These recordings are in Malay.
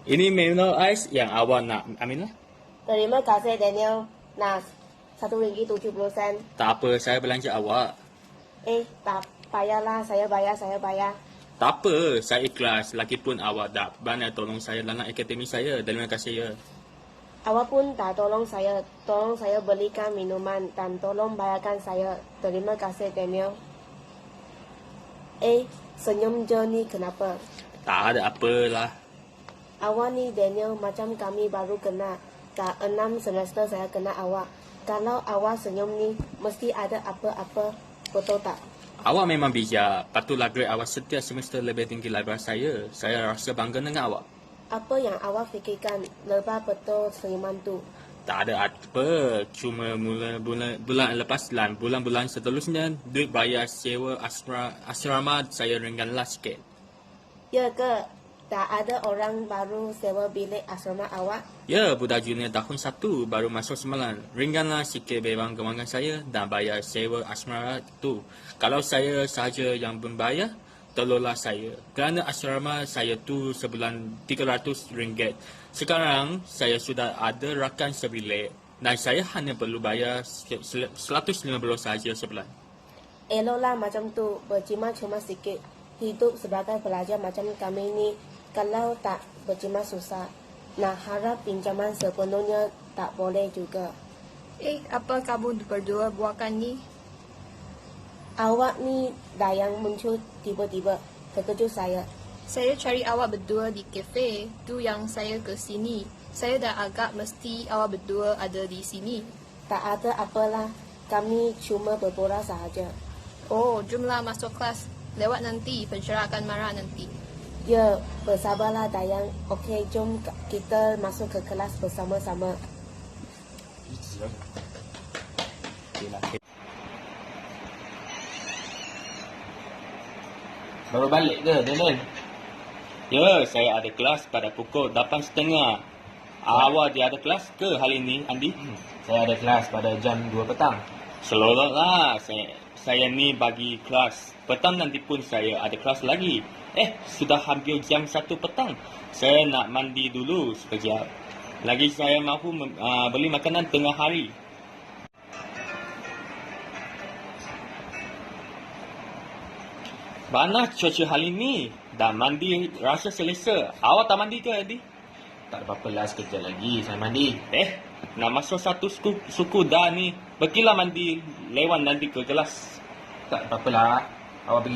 Ini mineral ice yang awak nak ambil lah. Terima kasih Daniel. Nah, RM1.70. Tak apa, saya belanja awak. Tak payahlah, saya bayar. Tak apa, saya ikhlas. Lagipun awak dah banyak tolong saya dalam akademi saya. Terima kasih ya. Awak pun tak tolong saya belikan minuman dan tolong bayarkan saya. Terima kasih Daniel. Senyum je ni kenapa? Tak ada apalah. Awak ni Daniel macam kami baru kenal. Dah 6 semester saya kenal awak. Kalau awak senyum ni, mesti ada apa-apa. Betul tak? Awak memang bijak. Patutlah grade awak setiap semester lebih tinggi daripada saya. Saya rasa bangga dengan awak. Apa yang awak fikirkan? Lepas betul senyuman tu. Tak ada apa. Cuma bulan lepas dan bulan-bulan seterusnya, duit bayar sewa asrama saya ringanlah sikit. Ya ke? Tak ada orang baru sewa bilik asrama awak? Ya, budak junior tahun 1 baru masuk semalam. Ringanlah sikit beban kewangan saya dan bayar sewa asrama tu. Kalau saya sahaja yang membayar, tolonglah saya. Kerana asrama saya tu sebulan RM300. Sekarang, saya sudah ada rakan sebilik dan saya hanya perlu bayar $150 sahaja sebulan. Eloklah macam tu, berjimat cuma sikit. Hidup sebagai pelajar macam kami ni, kalau tak berjimat susah. Nak harap pinjaman sepenuhnya tak boleh juga. Apa kamu berdua buatkan ni? Awak ni dah yang muncul tiba-tiba. Terkejut saya. Saya cari awak berdua di kafe. Tu yang saya ke sini. Saya dah agak mesti awak berdua ada di sini. Tak ada apalah. Kami cuma berborak sahaja. Oh, jomlah masuk kelas. Lewat nanti, pencerah akan marah nanti. Ya, bersabarlah Dayang. Okey, jom kita masuk ke kelas bersama-sama. Baru balik ke, Daniel? Ya, saya ada kelas pada pukul 8.30. Awak dia ada kelas ke hari ini, Andi? Saya ada kelas pada jam 2 petang. Selorotlah. Saya ni bagi kelas. Petang nanti pun saya ada kelas lagi. Sudah hampir jam 1 petang. Saya nak mandi dulu sekejap. Lagi saya mahu beli makanan tengah hari. Mana cuaca hari ni? Dah mandi rasa selesa. Awak tak mandi ke, Adi? Tak ada apa-apalah, sekejap lagi saya mandi. Nak masuk satu suku dah ni. Pergilah mandi, lewat nanti ke kelas. Tak ada apa-apalah. Awak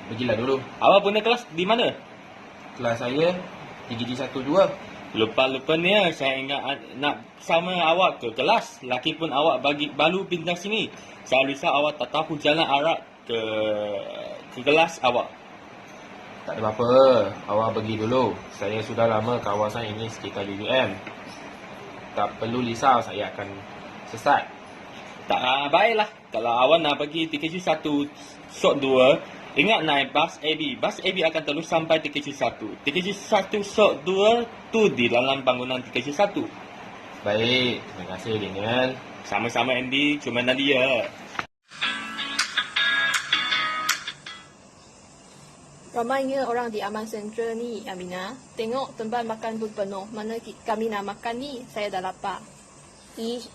pergilah dulu. Awak punya kelas di mana? Kelas saya TGG12. Lupa-lupanya saya ingat nak sama awak ke kelas. Lagipun awak baru pindah sini. Saya risau awak tak tahu jalan arah ke kelas awak. Tak ada apa-apa. Awak pergi dulu. Saya sudah lama kawasan ini sekitar UUM. Tak perlu risau, saya akan sesat. Tak baiklah. Kalau awak nak pergi TKJ1 Shot 2, ingat naik bas AB. Bas AB akan terus sampai TKJ1. TKJ1 Shot 2 tu di dalam bangunan TKJ1. Baik, terima kasih Daniel. Sama-sama Andy, cuma Nadia. Ramainya orang di Aman Central ni, Amina. Tengok tempat makan pun penuh. Mana kami nak makan ni? Saya dah lapar.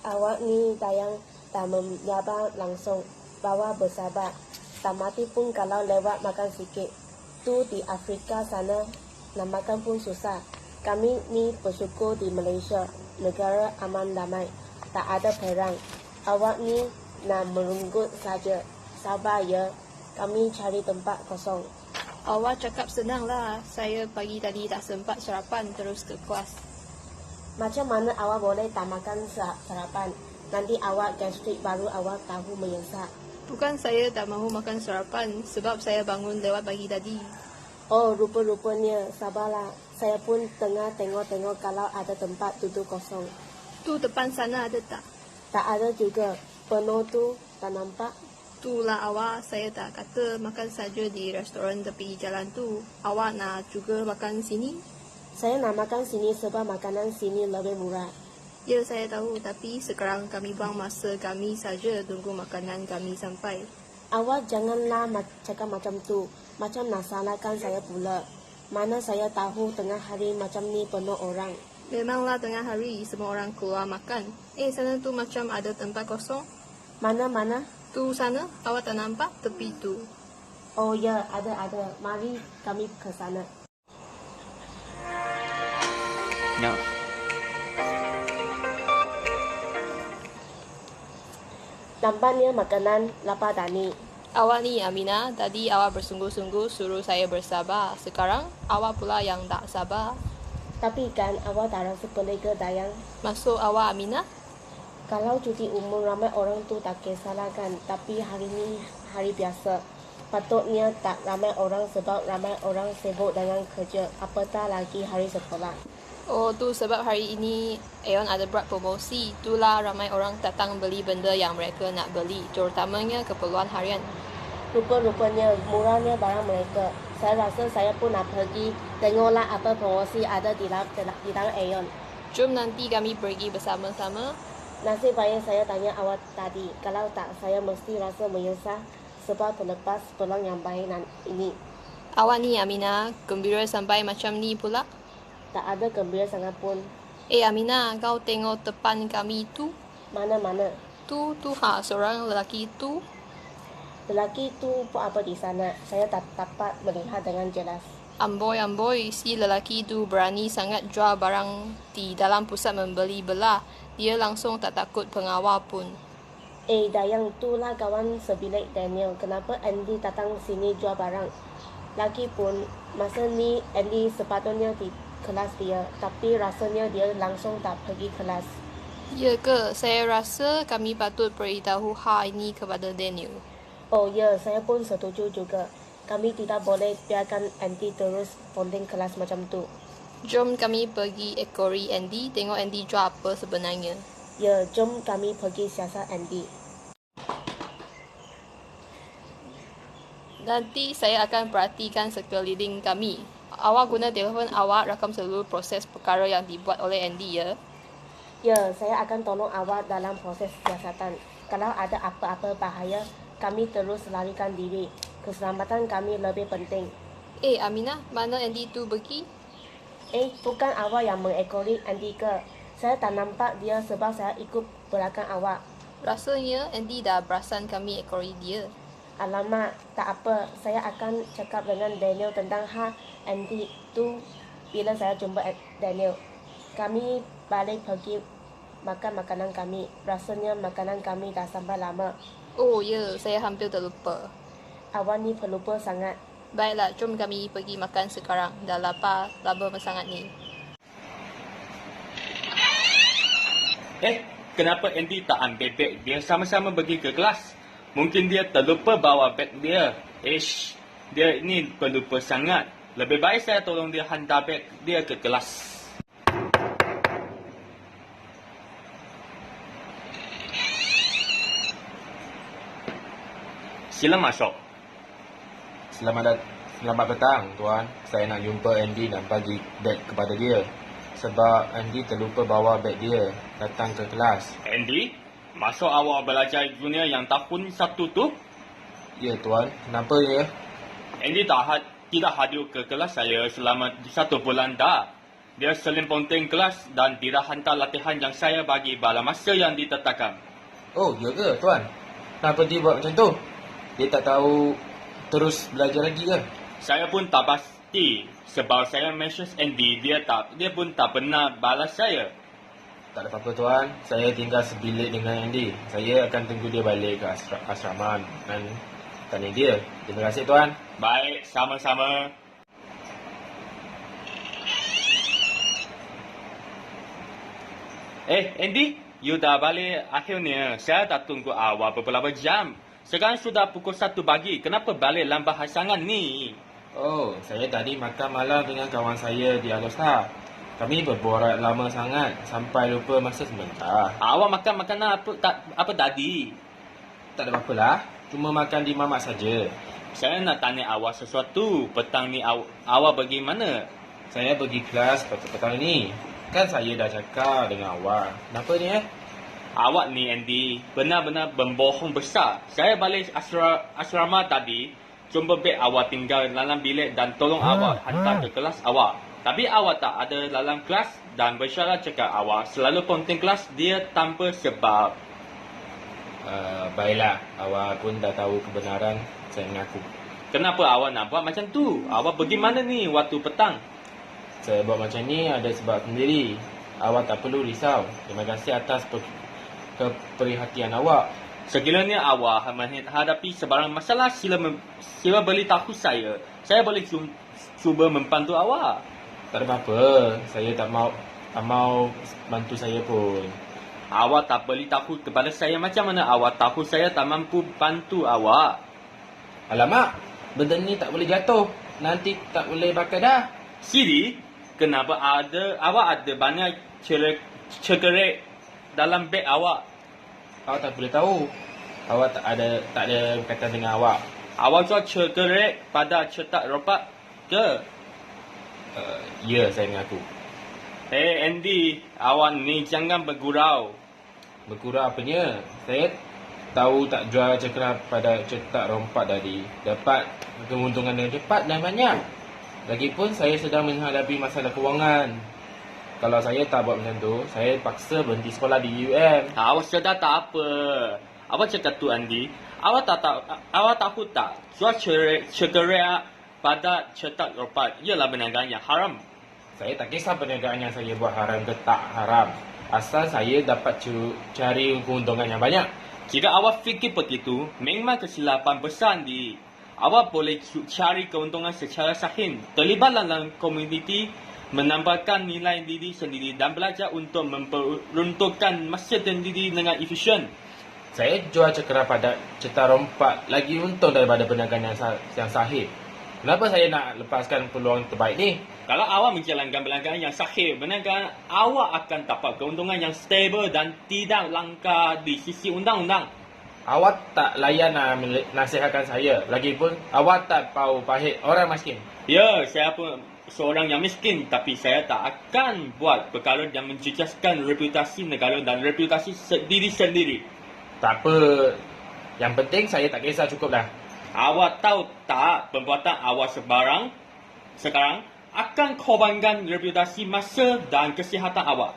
Awak ni Dayang tak menyabar langsung. Bawa bersabar. Tak mati pun kalau lewat makan sikit. Tu di Afrika sana, nak makan pun susah. Kami ni bersyukur di Malaysia, negara aman damai. Tak ada perang. Awak ni nak merenggut saja. Sabar ya. Kami cari tempat kosong. Awak cakap senang lah. Saya pagi tadi tak sempat sarapan terus ke kelas. Macam mana awak boleh tak makan sarapan? Nanti awak gastrik baru awak tahu menyesal. Bukan saya tak mahu makan sarapan sebab saya bangun lewat pagi tadi. Oh, rupa-rupanya. Sabarlah. Saya pun tengah tengok-tengok kalau ada tempat duduk kosong. Tu depan sana ada tak? Tak ada juga. Penuh tu, tak nampak? Itulah awak, saya tak kata makan saja di restoran tepi jalan tu. Awak nak juga makan sini? Saya nak makan sini sebab makanan sini lebih murah. Ya, saya tahu. Tapi sekarang kami buang masa kami saja tunggu makanan kami sampai. Awak janganlah cakap macam tu. Macam nak salahkan saya pula. Mana saya tahu tengah hari macam ni penuh orang. Memanglah tengah hari semua orang keluar makan. Sana tu macam ada tempat kosong. Mana? Tu sana, awak tak nampak tepi tu. Oh ya, ada. Mari kami ke sana. Ya. Nampaknya makanan lapar dah ni. Awak ni Aminah, tadi awak bersungguh-sungguh suruh saya bersabar. Sekarang awak pula yang tak sabar. Tapi kan awak tak rasa pelik ke Dayang? Maksud awak Aminah? Kalau cuti umum ramai orang tu tak kisahlah kan. Tapi hari ni hari biasa. Patutnya tak ramai orang sebab ramai orang sibuk dengan kerja. Apatah lagi hari sekolah. Oh tu sebab hari ini Aeon ada buat promosi. Itulah ramai orang datang beli benda yang mereka nak beli. Terutamanya keperluan harian. Rupa-rupanya murahnya barang mereka. Saya rasa saya pun nak pergi tengoklah apa promosi ada di dalam Aeon. Jom nanti kami pergi bersama-sama. Nasib baik saya tanya awak tadi. Kalau tak, saya mesti rasa menyesal sebab terlepas peluang yang baik ini. Awak ni Aminah, gembira sampai macam ni pula? Tak ada gembira sangat pun. Aminah, kau tengok depan kami tu? Mana? Tu seorang lelaki tu. Lelaki tu buat apa di sana? Saya tak dapat melihat dengan jelas. Amboi, si lelaki tu berani sangat jual barang di dalam pusat membeli belah. Dia langsung tak takut pengawal pun. Dayang, itulah kawan sebilik Daniel. Kenapa Andy datang sini jual barang? Lagipun, masa ni Andy sepatutnya di kelas dia. Tapi rasanya dia langsung tak pergi kelas. Ya ke? Saya rasa kami patut beritahu hal ini kepada Daniel. Oh ya, saya pun setuju juga. Kami tidak boleh biarkan Andy terus ponding kelas macam tu. Jom kami pergi ekori Andy, tengok Andy jual apa sebenarnya. Ya, jom kami pergi siasat Andy. Nanti saya akan perhatikan sekeliling kami. Awak guna telefon awak rakam seluruh proses perkara yang dibuat oleh Andy ya. Ya, saya akan tolong awak dalam proses siasatan. Kalau ada apa-apa bahaya, kami terus larikan diri. Keselamatan kami lebih penting. Aminah, mana Andy tu pergi? Bukan awak yang mengekori Andy ke? Saya tak nampak dia sebab saya ikut belakang awak. Rasanya Andy dah perasan kami ekori dia. Alamak, tak apa. Saya akan cakap dengan Daniel tentang hal Andy tu bila saya jumpa Daniel. Kami balik pergi makan makanan kami. Rasanya makanan kami dah sampai lama. Oh ya, saya hampir terlupa. Awak ni pelupa sangat. Baiklah, jom kami pergi makan sekarang. Dah lapar sangat ni. Kenapa Andy tak ambil beg dia sama-sama pergi ke kelas? Mungkin dia terlupa bawa beg dia. Dia ini pelupa sangat. Lebih baik saya tolong dia hantar beg dia ke kelas. Sila masuk. Selamat petang, Tuan. Saya nak jumpa Andy dan bagi beg kepada dia. Sebab Andy terlupa bawa beg dia datang ke kelas. Andy, masuk awak belajar junior yang tahun 1 tu? Ya, Tuan. Kenapa ya? Andy tidak hadir ke kelas saya selama 1 bulan dah. Dia selim ponteng kelas dan tidak hantar latihan yang saya bagi pada masa yang ditetapkan. Oh, ya ke, Tuan? Kenapa dia buat macam tu? Dia tak tahu terus belajar lagi ke? Saya pun tak pasti sebab saya message Andy, dia pun tak pernah balas saya. Tak ada apa-apa, Tuan. Saya tinggal sebilik dengan Andy. Saya akan tunggu dia balik ke asrama dan tanya dia. Terima kasih, Tuan. Baik, sama-sama. Andy, you dah balik akhirnya. Saya dah tunggu awak beberapa jam. Sekarang sudah pukul 1 pagi. Kenapa balik lambat sangat ni? Oh, saya tadi makan malam dengan kawan saya di Al-Star. Kami berborak lama sangat sampai lupa masa sebentar. Awak makan makanan apa tadi? Tak ada apa-apa lah. Cuma makan di mamak saja. Saya nak tanya awak sesuatu. Petang ni awak pergi mana? Saya pergi kelas petang ni. Kan saya dah cakap dengan awak. Kenapa ni Awak ni Andy benar-benar pembohong besar. Saya balik asrama tadi. Cuma baik awak tinggal dalam bilik dan tolong awak hantar ke kelas awak. Tapi awak tak ada dalam kelas dan bersyarat cakap awak selalu ponteng kelas dia tanpa sebab. Baiklah, awak pun dah tahu kebenaran, saya mengaku. Kenapa awak nak buat macam tu? Awak pergi mana ni waktu petang? Saya buat macam ni ada sebab sendiri. Awak tak perlu risau. Terima kasih atas keperhatian awak. Sekiranya awak menghadapi sebarang masalah, sila beritahu saya. Saya boleh cuba membantu awak. Tak ada apa-apa. Saya tak mau bantu saya pun. Awak tak beritahu kepada saya macam mana awak tahu saya tak mampu bantu awak. Alamak, benda ni tak boleh jatuh. Nanti tak boleh bakar dah. Siri, kenapa awak ada banyak cekerek dalam beg awak? Awak tak boleh tahu. Awak tak ada berkaitan dengan awak. Awak jual cekerek pada cetak rompak ke? Ya, saya mengaku. Hey Andy, awak ni jangan bergurau. Berkurang apanya? Saya tahu tak jual cekera pada cetak rompak tadi. Dapat keuntungan dengan cepat dan banyak. Lagipun saya sedang menghadapi masalah kewangan. Kalau saya tak buat macam tu, saya paksa berhenti sekolah di UM. Awak sedar tak apa. Awak cakap tu Andy. Awak tahu tak? Jual cekerek pada cetak rompak ialah perniagaan yang haram. Saya tak kisah perniagaan yang saya buat haram ke tak haram. Asal saya dapat cari keuntungan yang banyak. Jika awak fikir begitu, memang kesilapan besar Andy. Awak boleh cari keuntungan secara sahih. Terlibat dalam komuniti, menambahkan nilai diri sendiri dan belajar untuk memperuntukkan masa dan diri dengan efisien. Saya jual cekera pada cetak rompak lagi untung daripada perniagaan yang sahih. Kenapa saya nak lepaskan peluang terbaik ni? Kalau awak menjalankan perniagaan yang sahih, perniagaan awak akan dapat keuntungan yang stabil dan tidak langka di sisi undang-undang. Awak tak layan nasihatkan saya. Lagipun awak tak tahu pahit orang miskin. Ya, saya pun seorang yang miskin, tapi saya tak akan buat perkara yang menjejaskan reputasi negara dan reputasi diri sendiri. Tak apa. Yang penting saya tak kisah, cukup dah. Awak tahu tak, perbuatan awak sekarang akan korbankan reputasi masa dan kesihatan awak.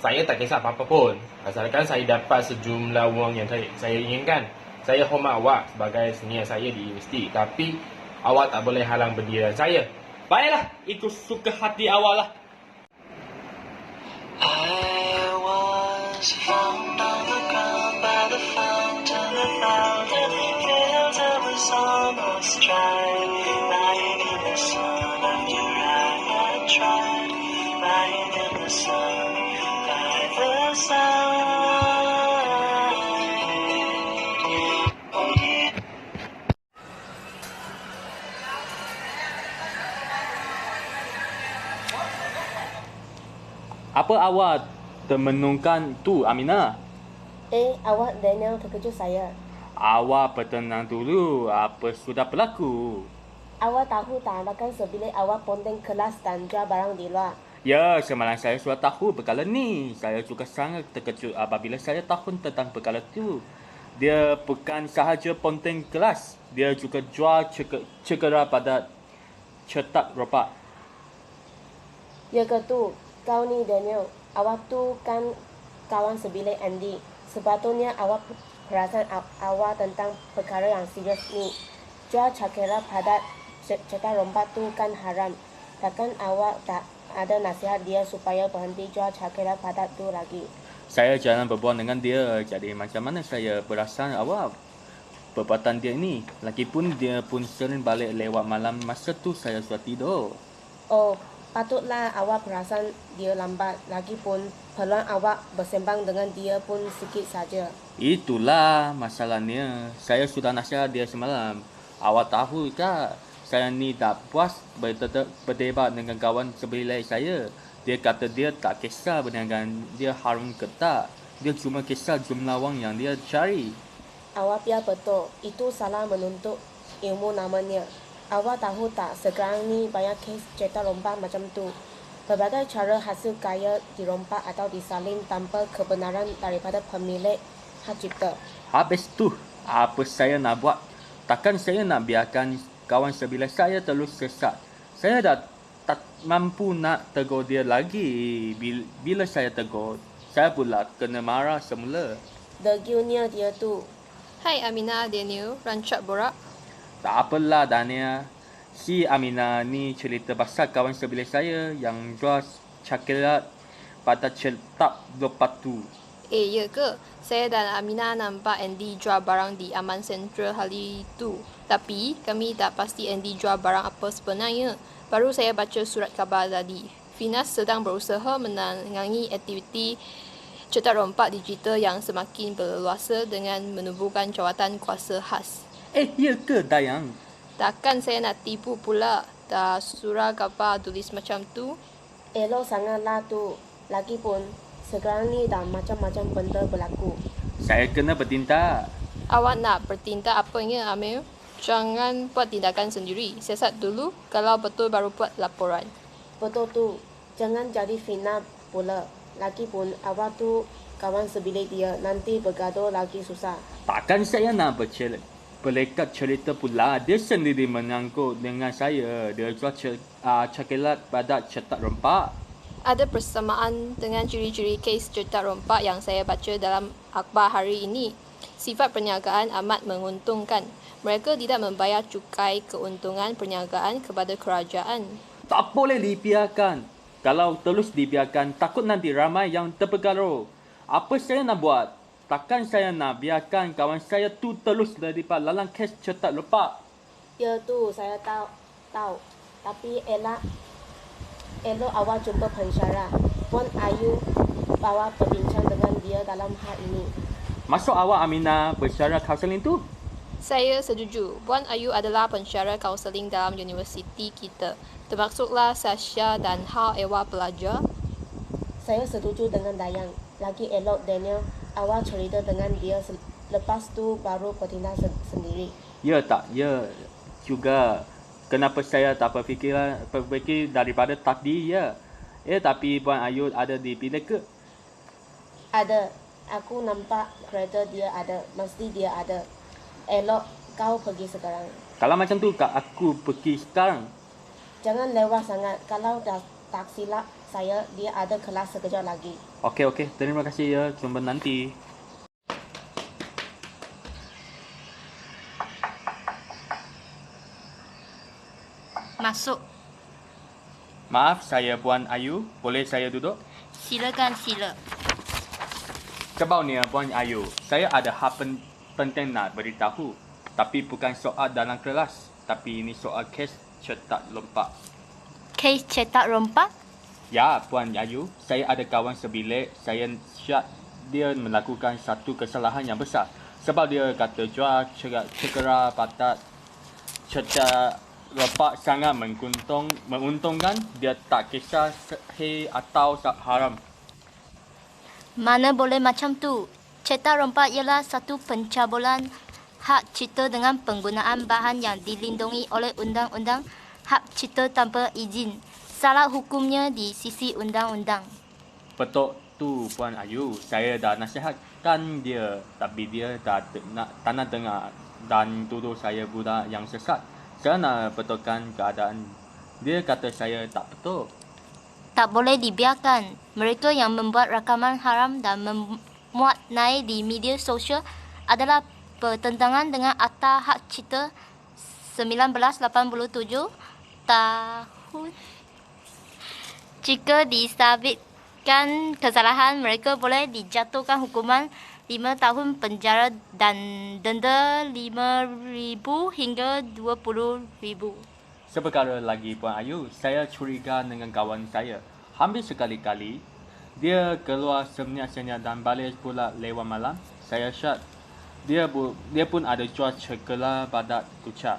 Saya tak kisah apa-apa pun. Asalkan saya dapat sejumlah wang yang saya inginkan. Saya hormat awak sebagai senior saya di universiti. Tapi awak tak boleh halang berdirian saya. Baiklah, ikut suka hati awak lah. I was found on the ground by the fountain about and felt I was almost dry, lying in the sun after I had tried, lying in the sun by the side. Oh yeah. Apa awak termenungkan tu, Aminah? Awak Daniel terkejut saya. Awak bertenang dulu. Apa sudah berlaku? Awak tahu tak bahkan sebila awak ponteng kelas dan jual barang di luar. Ya, semalam saya sudah tahu perkara ni. Saya juga sangat terkejut apabila saya tahu tentang perkara tu. Dia bukan sahaja ponteng kelas. Dia juga jual cekera pada cetak rompak. Ya ke tu, kau ni Daniel, awak tu kan kawan sebilik Andy. Sepatutnya awak perasan awak tentang perkara yang serius ni. Jual cekera pada cetak rompak tu kan haram. Takkan awak tak ada nasihat dia supaya berhenti jual cekera pada tu lagi? Saya jarang berbual dengan dia. Jadi macam mana saya perasan awak perbuatan dia ni? Lagipun dia pun sering balik lewat malam. Masa tu saya sudah tidur. Oh, patutlah awak perasan dia lambat. Lagipun peluang awak bersembang dengan dia pun sikit saja. Itulah masalahnya. Saya sudah nasihat dia semalam. Awak tahu tak? Saya ni tak puas berdebat dengan kawan sebilik saya. Dia kata dia tak kisah perniagaan dia haram ke tak. Dia cuma kisah jumlah wang yang dia cari. Awak biar betul. Itu salah menuntut ilmu namanya. Awak tahu tak, sekarang ni banyak kes cetak rompak macam tu. Berbagai cara hasil kaya dirompak atau disalin tanpa kebenaran daripada pemilik hak cipta. Habis tu, apa saya nak buat? Takkan saya nak biarkan kawan sebilah saya terus sesat. Saya dah tak mampu nak tegur dia lagi. Bila saya tegur, saya pula kena marah semula. Degilnya dia tu. Hai Amina, Daniel, rancak borak. Tak apalah Dania. Si Amina ni cerita pasal kawan sebilah saya yang jual coklat pada cetak lepas tu. Ya ke? Saya dan Amina nampak Andy jual barang di Aman Central hari tu. Tapi kami tak pasti Andy jual barang apa sebenarnya. Baru saya baca surat khabar tadi. Finas sedang berusaha menangani aktiviti cetak rompak digital yang semakin berleluasa dengan menubuhkan jawatan kuasa khas. Ya ke Dayang? Takkan saya nak tipu pula. Dah surah khabar tulis macam tu. Elok sangatlah tu. Lagipun, sekarang ni dah macam-macam benda berlaku. Saya kena bertindak. Awak nak bertindak apanya, Amir? Jangan buat tindakan sendiri. Siasat dulu, kalau betul baru buat laporan. Betul tu. Jangan jadi fitnah pula. Lagipun, awak tu kawan sebilik dia. Nanti bergaduh lagi susah. Takkan saya nak berlekat cerita pula. Dia sendiri menyangkut dengan saya. Dia jual coklat pada cetak rompak. Ada persamaan dengan ciri-ciri kes cetak rompak yang saya baca dalam akhbar hari ini. Sifat perniagaan amat menguntungkan. Mereka tidak membayar cukai keuntungan perniagaan kepada kerajaan. Tak boleh dibiarkan. Kalau terus dibiarkan, takut nanti ramai yang terpengaruh. Apa saya nak buat? Takkan saya nak biarkan kawan saya tu terus terlibat dalam kes cetak rompak. Ya tu, saya tahu. Tapi elok awak jumpa pensyarah. Puan Ayu bawa berbincang dengan dia dalam hal ini. Masuk awak Amina bersyarat kaunseling tu? Saya setuju. Puan Ayu adalah pensyarah kaunseling dalam universiti kita. Termasuklah Sasha dan hal ehwal pelajar. Saya setuju dengan Dayang. Lagi elok Daniel, awak cerita dengan dia lepas tu baru bertindak sendiri. Ya tak? Ya juga. Kenapa saya tak berfikir daripada tadi ya? Tapi Puan Ayu ada di bilik ke? Ada. Aku nampak kereta dia ada. Mesti dia ada. Elok kau pergi sekarang. Kalau macam tu, aku pergi sekarang. Jangan lewat sangat. Kalau dah tak silap saya, dia ada kelas sekejap lagi. Okey. Terima kasih ya. Jumpa nanti. Masuk. Maaf, saya Puan Ayu. Boleh saya duduk? Silakan sila. Sebabnya Puan Ayu, saya ada hal penting nak beritahu. Tapi bukan soal dalam kelas. Tapi ini soal kes cetak rompak. Kes cetak rompak? Ya, Puan Ayu. Saya ada kawan sebilik. Saya syak dia melakukan satu kesalahan yang besar. Sebab dia kata jual cekera patat cetak rompak sangat menguntungkan. Dia tak kisah sahih atau haram. Mana boleh macam tu. Cetak rompak ialah satu pencabulan hak cipta dengan penggunaan bahan yang dilindungi oleh undang-undang hak cipta tanpa izin. Salah hukumnya di sisi undang-undang. Betul tu Puan Ayu. Saya dah nasihatkan dia. Tapi dia tak nak dengar. Dan tuduh saya budak yang sesat. Saya nak betulkan keadaan. Dia kata saya tak betul. Tak boleh dibiarkan. Mereka yang membuat rakaman haram dan memuat naik di media sosial adalah bertentangan dengan Akta Hak Cipta 1987 tahun. Jika disabitkan kesalahan, mereka boleh dijatuhkan hukuman 5 tahun penjara dan denda RM5,000 hingga RM20,000. Seperkara lagi Puan Ayu, saya curiga dengan kawan saya. Hampir sekali-kali, dia keluar senyap-senyap dan balik pula lewat malam. Saya syak dia pun ada jual coklat padat kucak.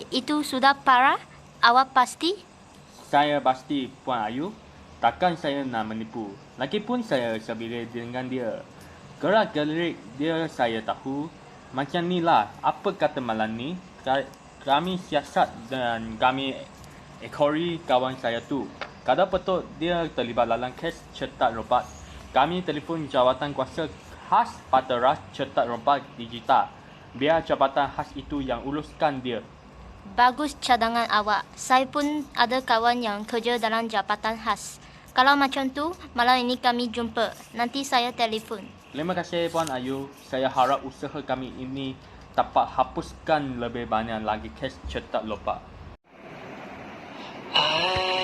Itu sudah parah? Awak pasti? Saya pasti Puan Ayu. Takkan saya nak menipu. Lagipun saya sebilik dengan dia. Gerak-gerik dia saya tahu. Macam ni lah. Apa kata malam ni? Kami siasat dan kami ekori kawan saya tu. Kalau betul dia terlibat dalam kes cetak rompak, kami telefon jawatan kuasa khas pada ras cetak rompak digital. Biar jabatan khas itu yang uruskan dia. Bagus cadangan awak. Saya pun ada kawan yang kerja dalam jabatan khas. Kalau macam tu, malam ini kami jumpa. Nanti saya telefon. Terima kasih Puan Ayu. Saya harap usaha kami ini dapat hapuskan lebih banyak lagi kes cetak lupa. I